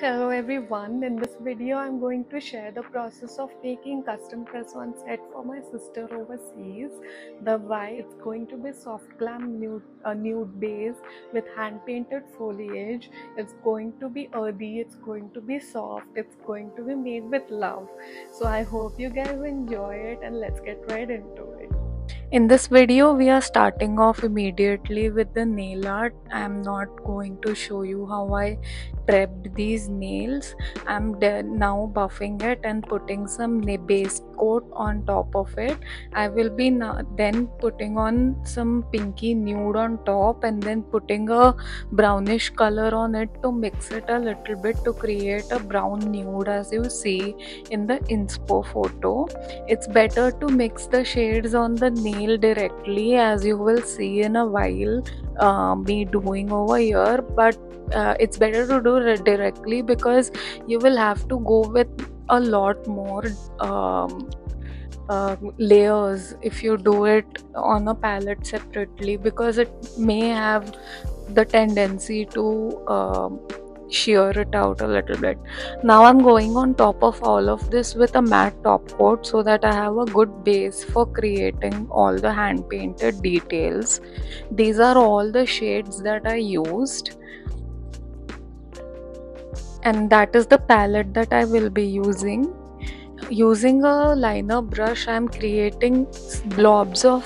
Hello everyone, in this video I'm going to share the process of making custom press-on set for my sister overseas. The why it's going to be soft glam nude base with hand painted foliage. It's going to be earthy, it's going to be soft, it's going to be made with love. So I hope you guys enjoy it and let's get right into it. In this video, we are starting off immediately with the nail art. I am not going to show you how I prepped these nails. I'm now buffing it and putting some base coat on top of it. I will be then putting on some pinky nude on top and then putting a brownish color on it to mix it a little bit to create a brown nude as you see in the inspo photo. It's better to mix the shades on the nail directly, as you will see in a while me doing over here, but it's better to do it directly because you will have to go with a lot more layers if you do it on a palette separately, because it may have the tendency to shear it out a little bit. Now I'm going on top of all of this with a matte top coat so that I have a good base for creating all the hand painted details. These are all the shades that I used, and that is the palette that I will be using. Using a liner brush, I'm creating blobs of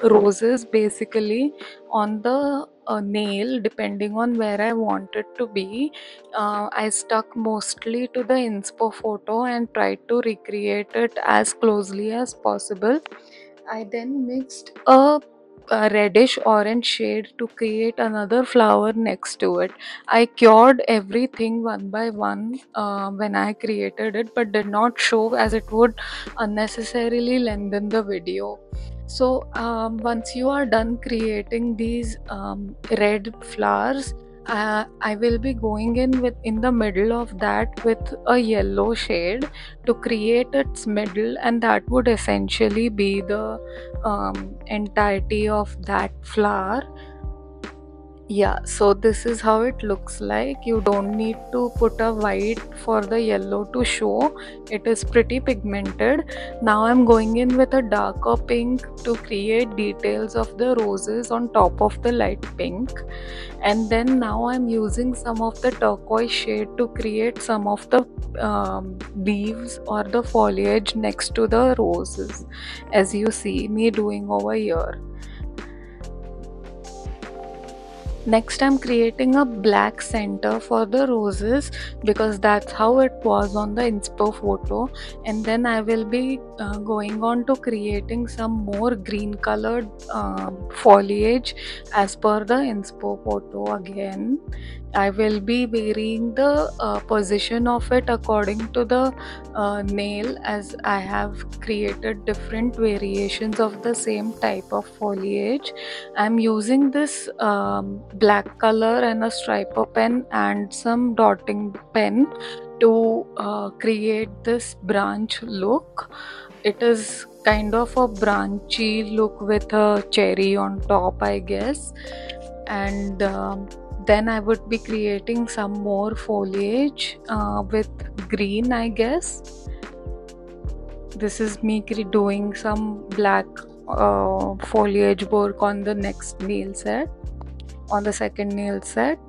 roses basically on the nail depending on where I want it to be. I stuck mostly to the inspo photo and tried to recreate it as closely as possible. I then mixed a reddish orange shade to create another flower next to it. I cured everything one by one when I created it, but did not show as it would unnecessarily lengthen the video. So once you are done creating these red flowers, I will be going in the middle of that with a yellow shade to create its middle, and that would essentially be the entirety of that flower. Yeah, so this is how it looks like. You don't need to put a white for the yellow to show. It is pretty pigmented. Now I'm going in with a darker pink to create details of the roses on top of the light pink. And then now I'm using some of the turquoise shade to create some of the leaves or the foliage next to the roses, as you see me doing over here. Next, I'm creating a black center for the roses because that's how it was on the inspo photo. And then I will be going on to creating some more green colored foliage as per the inspo photo again. I will be varying the position of it according to the nail, as I have created different variations of the same type of foliage. I'm using this black color and a striper pen and some dotting pen to create this branch look. It is kind of a branchy look with a cherry on top, I guess. And then I would be creating some more foliage with green, I guess. This is me doing some black foliage work on the next nail set, on the second nail set.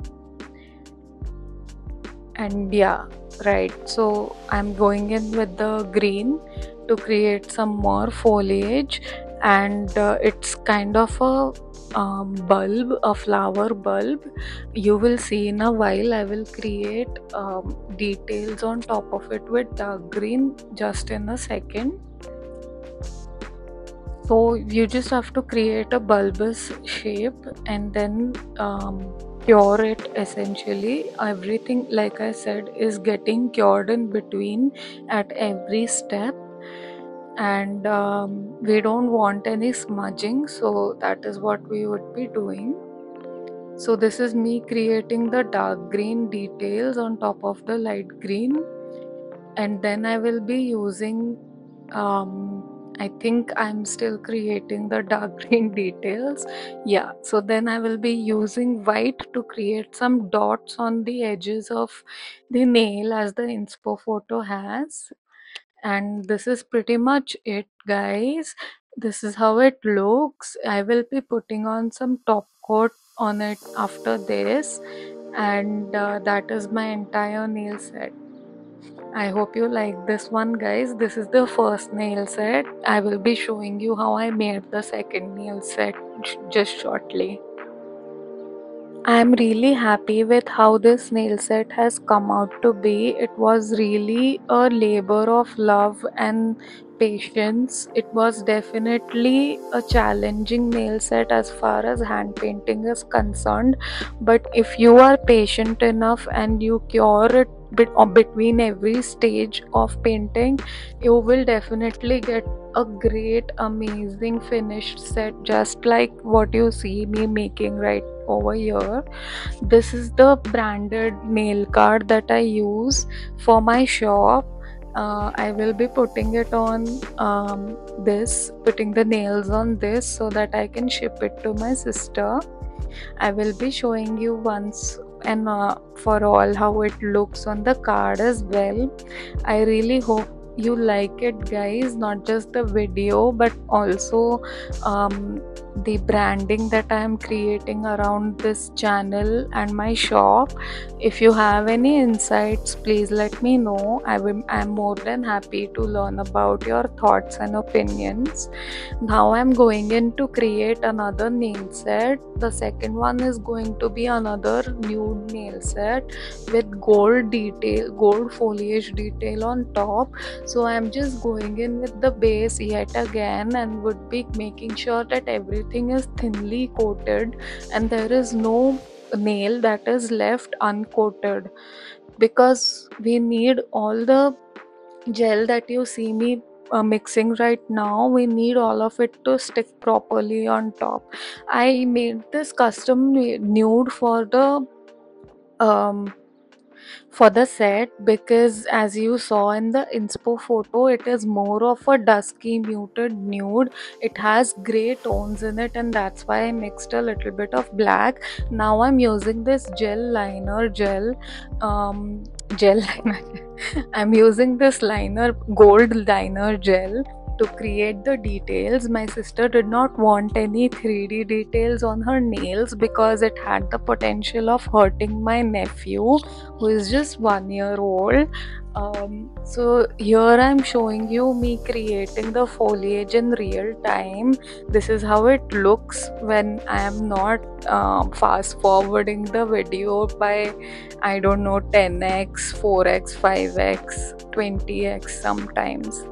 And yeah, right, so I'm going in with the green to create some more foliage. And it's kind of a bulb, a flower bulb. You will see in a while. I will create details on top of it with dark green just in a second. So you just have to create a bulbous shape and then cure it. Essentially everything, like I said, is getting cured in between at every step. And we don't want any smudging, so that is what we would be doing. So this is me creating the dark green details on top of the light green. And then I will be using I think I'm still creating the dark green details. Yeah, so then I will be using white to create some dots on the edges of the nail as the inspo photo has. And this is pretty much it, guys. This is how it looks. I will be putting on some top coat on it after this, and that is my entire nail set. I hope you like this one, guys. This is the first nail set. I will be showing you how I made the second nail set just shortly. I'm really happy with how this nail set has come out to be. It was really a labor of love and patience. It was definitely a challenging nail set as far as hand painting is concerned. But if you are patient enough and you cure it between every stage of painting, you will definitely get a great, amazing finished set, just like what you see me making right over here. This is the branded nail card that I use for my shop. I will be putting it on putting the nails on this so that I can ship it to my sister. I will be showing you once and for all how it looks on the card as well. I really hope you like it, guys, not just the video but also the branding that I am creating around this channel and my shop. If you have any insights, please let me know. I'm more than happy to learn about your thoughts and opinions. Now I'm going in to create another nail set. The second one is going to be another nude nail set with gold foliage detail on top. So I'm just going in with the base yet again and would be making sure that everything is thinly coated and there is no nail that is left uncoated, because we need all the gel that you see me mixing right now, we need all of it to stick properly on top. I made this custom nude um, for the set because, as you saw in the inspo photo, it is more of a dusky muted nude. It has gray tones in it, and that's why I mixed a little bit of black. Now I'm using this gel liner. I'm using this gold liner gel to create the details. My sister did not want any 3D details on her nails because it had the potential of hurting my nephew, who is just 1 year old. So here I'm showing you me creating the foliage in real time. This is how it looks when I am not fast forwarding the video by, I don't know, 10x, 4x, 5x, 20x sometimes.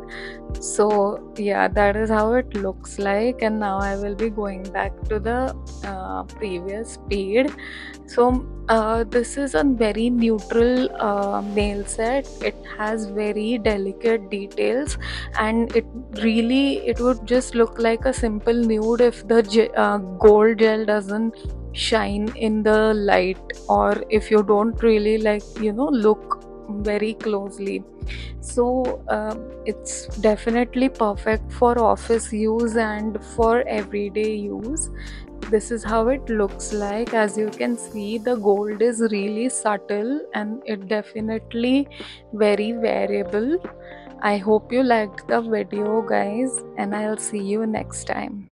So yeah, that is how it looks like, and now I will be going back to the previous speed. So this is a very neutral nail set. It has very delicate details, and it would just look like a simple nude if the gold gel doesn't shine in the light, or if you don't really look very closely. So it's definitely perfect for office use and for everyday use. This is how it looks like. As you can see, the gold is really subtle and it definitely very variable. I hope you liked the video, guys, and I'll see you next time.